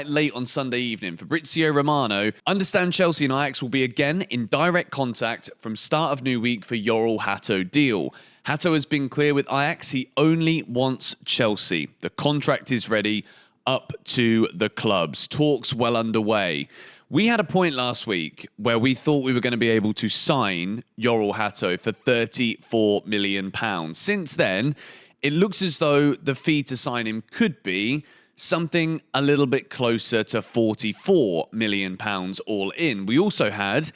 Late on Sunday evening, Fabrizio Romano understands Chelsea and Ajax will be again in direct contact from start of new week for Yoral Hato deal. Hato has been clear with Ajax he only wants Chelsea. The contract is ready, up to the clubs. Talks well underway. We had a point last week where we thought we were going to be able to sign Yoral Hato for £34 million. Since then, it looks as though the fee to sign him could be something a little bit closer to £44 million all in. We also had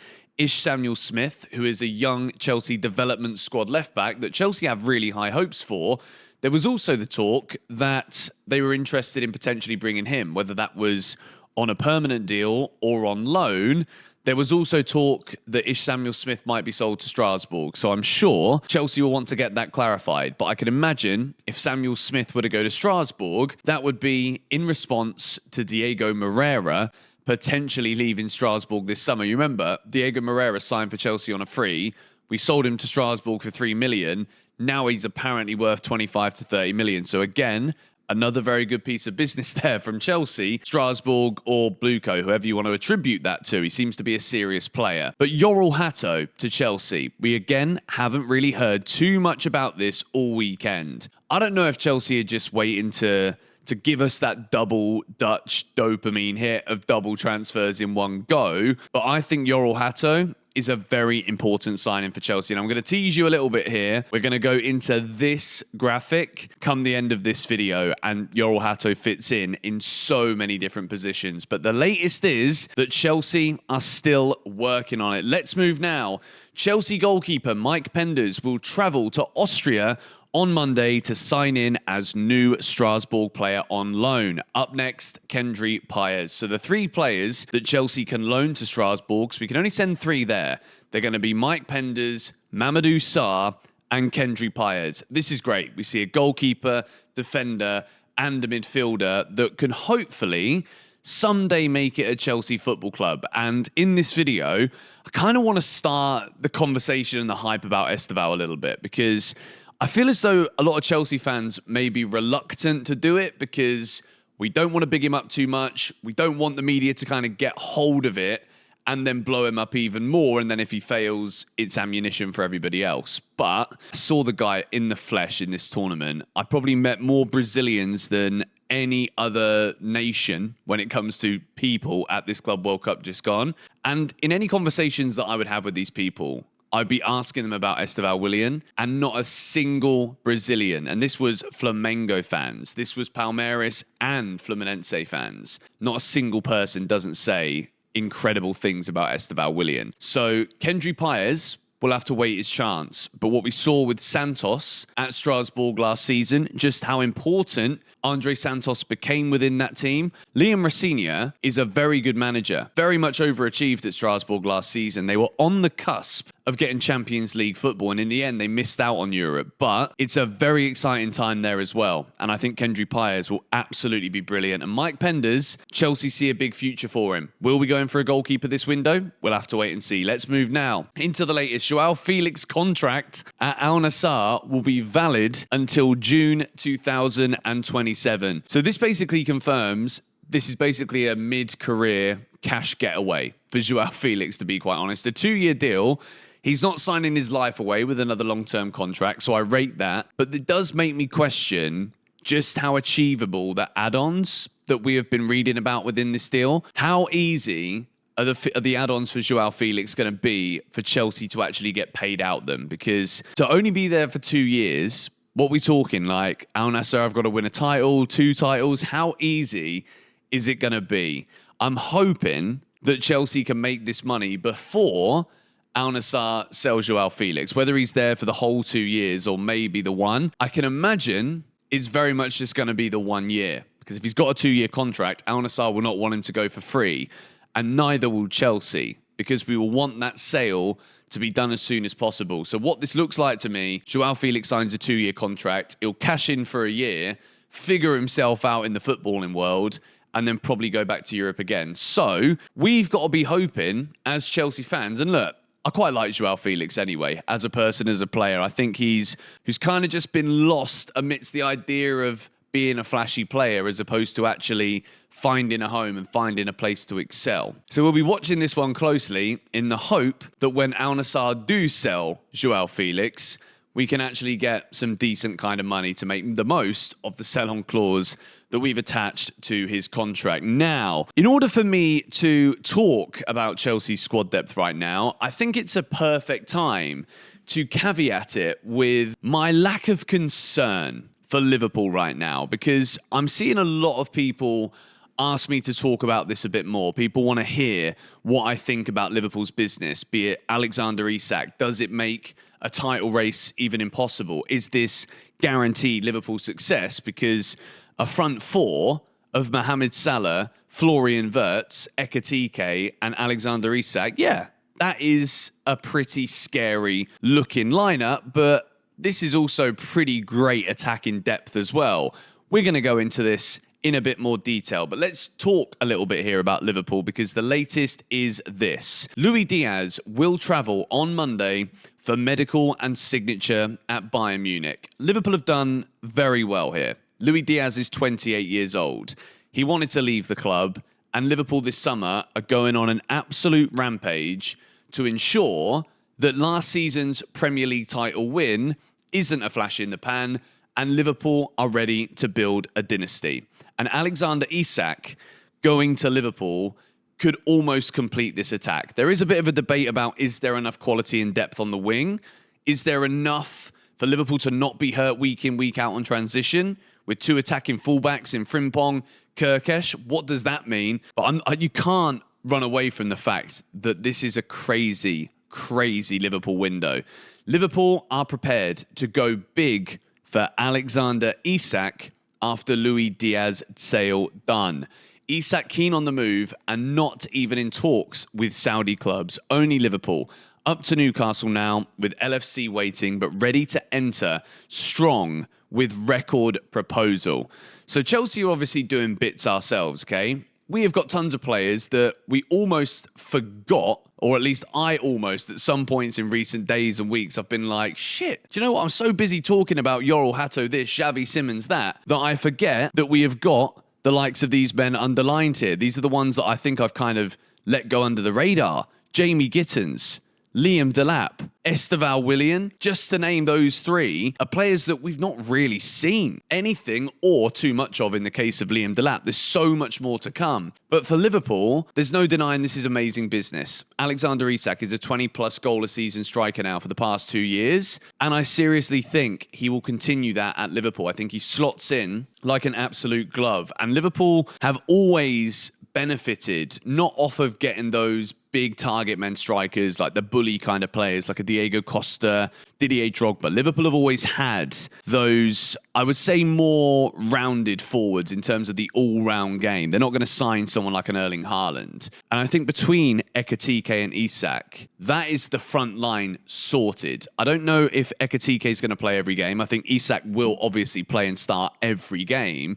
Samuel Smith, who is a young Chelsea development squad left back that Chelsea have really high hopes for. There was also the talk that they were interested in potentially bringing him, whether that was on a permanent deal or on loan. There was also talk that Samuel Smith might be sold to Strasbourg. So I'm sure Chelsea will want to get that clarified. But I can imagine if Samuel Smith were to go to Strasbourg, that would be in response to Diego Moreira potentially leaving Strasbourg this summer. You remember, Diego Moreira signed for Chelsea on a free. We sold him to Strasbourg for $3 million. Now he's apparently worth 25 to 30 million. So again, another very good piece of business there from Chelsea, Strasbourg or Bluco, whoever you want to attribute that to. He seems to be a serious player. But Yoral Hato to Chelsea. We again haven't really heard too much about this all weekend. I don't know if Chelsea are just waiting to give us that double Dutch dopamine hit of double transfers in one go. But I think Yoral Hato is a very important signing for Chelsea. And I'm going to tease you a little bit here. We're going to go into this graphic come the end of this video, and Yoral Hato fits in so many different positions. But the latest is that Chelsea are still working on it. Let's move now. Chelsea goalkeeper Mike Penders will travel to Austria on Monday to sign in as new Strasbourg player on loan. Up next, Kendry Páez. So the three players that Chelsea can loan to Strasbourg, so we can only send three there. They're going to be Mike Penders, Mamadou Sarr, and Kendry Páez. This is great. We see a goalkeeper, defender, and a midfielder that can hopefully someday make it a Chelsea Football Club. And in this video, I kind of want to start the conversation and the hype about Esteval a little bit, because I feel as though a lot of Chelsea fans may be reluctant to do it because we don't want to big him up too much. We don't want the media to kind of get hold of it and then blow him up even more. And then if he fails, it's ammunition for everybody else. But I saw the guy in the flesh in this tournament. I probably met more Brazilians than any other nation when it comes to people at this Club World Cup just gone. And in any conversations that I would have with these people, I'd be asking them about Esteval Willian, and not a single Brazilian. And this was Flamengo fans. This was Palmeiras and Fluminense fans. Not a single person doesn't say incredible things about Esteval Willian. So Kendry Páez will have to wait his chance. But what we saw with Santos at Strasbourg last season, just how important Andre Santos became within that team. Liam Rossinha is a very good manager, very much overachieved at Strasbourg last season. They were on the cusp of getting Champions League football, and in the end they missed out on Europe. But it's a very exciting time there as well, and I think Kendry Páez will absolutely be brilliant. And Mike Penders, Chelsea see a big future for him. Will we go in for a goalkeeper this window? We'll have to wait and see. Let's move now into the latest. Joao Felix contract at Al Nassr will be valid until June 2027. So this basically confirms this is basically a mid-career cash getaway for Joao Felix, to be quite honest. A 2-year deal. He's not signing his life away with another long-term contract, so I rate that. But it does make me question just how achievable the add-ons that we have been reading about within this deal. How easy are the add-ons for Joao Felix going to be for Chelsea to actually get paid out them? Because to only be there for 2 years, what we talking, like Al Nassr have got to win a title, 2 titles? How easy is it going to be? I'm hoping that Chelsea can make this money before Al Nassr sells Joao Felix, whether he's there for the whole 2 years or maybe the one. I can imagine it's very much just going to be the 1 year, because if he's got a 2-year contract, Al Nassr will not want him to go for free, and neither will Chelsea, because we will want that sale to be done as soon as possible. So what this looks like to me, Joao Felix signs a 2-year contract. He'll cash in for a year, figure himself out in the footballing world, and then probably go back to Europe again. So we've got to be hoping as Chelsea fans, and look, I quite like Joao Felix anyway, as a person, as a player. I think who's kind of just been lost amidst the idea of being a flashy player as opposed to actually finding a home and finding a place to excel. So we'll be watching this one closely in the hope that when Al Nassr do sell Joao Felix, we can actually get some decent kind of money to make the most of the sell-on clause that we've attached to his contract. Now, in order for me to talk about Chelsea's squad depth right now, I think it's a perfect time to caveat it with my lack of concern for Liverpool right now, because I'm seeing a lot of people ask me to talk about this a bit more. People want to hear what I think about Liverpool's business, be it Alexander Isak. Does it make a title race even impossible? Is this guaranteed Liverpool success? Because a front four of Mohamed Salah, Florian Wirtz, Ekitike, and Alexander Isak, yeah, that is a pretty scary looking lineup, but this is also pretty great attacking depth as well. We're going to go into this in a bit more detail, but let's talk a little bit here about Liverpool, because the latest is this. Luis Diaz will travel on Monday for medical and signature at Bayern Munich. Liverpool have done very well here. Luis Diaz is 28 years old. He wanted to leave the club, and Liverpool this summer are going on an absolute rampage to ensure that last season's Premier League title win isn't a flash in the pan, and Liverpool are ready to build a dynasty. And Alexander Isak going to Liverpool could almost complete this attack. There is a bit of a debate about, is there enough quality and depth on the wing? Is there enough for Liverpool to not be hurt week in, week out on transition? With two attacking fullbacks in Frimpong, Kirkesh, what does that mean? But you can't run away from the fact that this is a crazy, crazy Liverpool window. Liverpool are prepared to go big for Alexander Isak after Luis Diaz sale done. Isak keen on the move and not even in talks with Saudi clubs, only Liverpool. Up to Newcastle now with LFC waiting, but ready to enter strong with record proposal. So Chelsea are obviously doing bits ourselves, okay? We have got tons of players that we almost forgot, or at least I almost, at some points in recent days and weeks, I've been like, shit, do you know what? I'm so busy talking about Yorel, Hato this, Xavi, Simmons that I forget that we have got the likes of these men underlined here. These are the ones that I think I've kind of let go under the radar. Jamie Gittins, Liam Delap, Esteval Willian, just to name those three, are players that we've not really seen anything or too much of in the case of Liam Delap. There's so much more to come. But for Liverpool, there's no denying this is amazing business. Alexander Isak is a 20-plus goal a season striker now for the past 2 years, and I seriously think he will continue that at Liverpool. I think he slots in like an absolute glove. And Liverpool have always benefited not off of getting those big target men strikers, like the bully kind of players, like a Diego Costa, Didier Drogba. Liverpool have always had those, I would say, more rounded forwards in terms of the all-round game. They're not going to sign someone like an Erling Haaland. And I think between Ekitike and Isak, that is the front line sorted. I don't know if Ekitike is going to play every game. I think Isak will obviously play and start every game.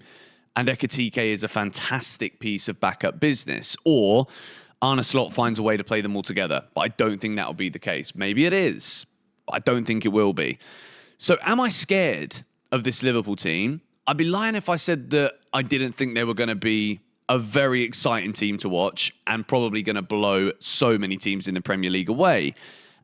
And Ekitike is a fantastic piece of backup business. Or Arne Slot finds a way to play them all together. But I don't think that will be the case. Maybe it is, but I don't think it will be. So am I scared of this Liverpool team? I'd be lying if I said that I didn't think they were going to be a very exciting team to watch and probably going to blow so many teams in the Premier League away.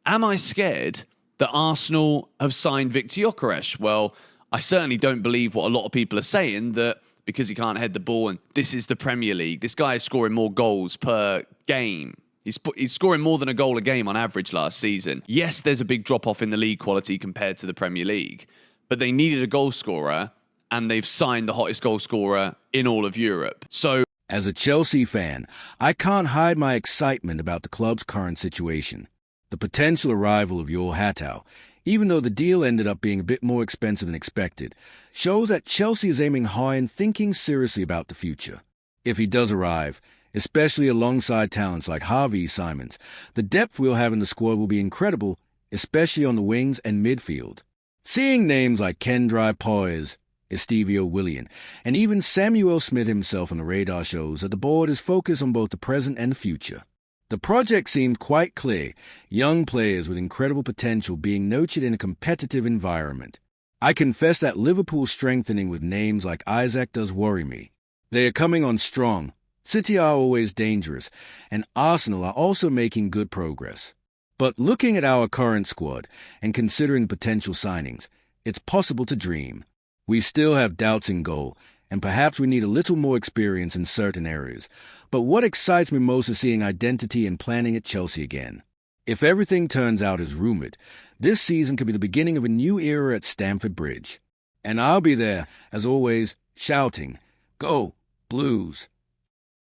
Am I scared that Arsenal have signed Victor Gyökeres? Well, I certainly don't believe what a lot of people are saying, that because he can't head the ball and this is the Premier League. This guy is scoring more goals per game. He's scoring more than a goal a game on average last season. Yes, there's a big drop-off in the league quality compared to the Premier League, but they needed a goal scorer and they've signed the hottest goal scorer in all of Europe. So, as a Chelsea fan, I can't hide my excitement about the club's current situation. The potential arrival of Yorel Hato, even though the deal ended up being a bit more expensive than expected, shows that Chelsea is aiming high and thinking seriously about the future. If he does arrive, especially alongside talents like Xavi Simons, the depth we'll have in the squad will be incredible, especially on the wings and midfield. Seeing names like Kendry Poyes, Estevao Willian, and even Samuel Smith himself on the radar shows that the board is focused on both the present and the future. The project seemed quite clear, young players with incredible potential being nurtured in a competitive environment. I confess that Liverpool's strengthening with names like Isaac does worry me. They are coming on strong. City are always dangerous, and Arsenal are also making good progress. But looking at our current squad and considering potential signings, it's possible to dream. We still have doubts in goal, and perhaps we need a little more experience in certain areas. But what excites me most is seeing identity and planning at Chelsea again. If everything turns out as rumored, this season could be the beginning of a new era at Stamford Bridge. And I'll be there, as always, shouting, "Go, Blues!"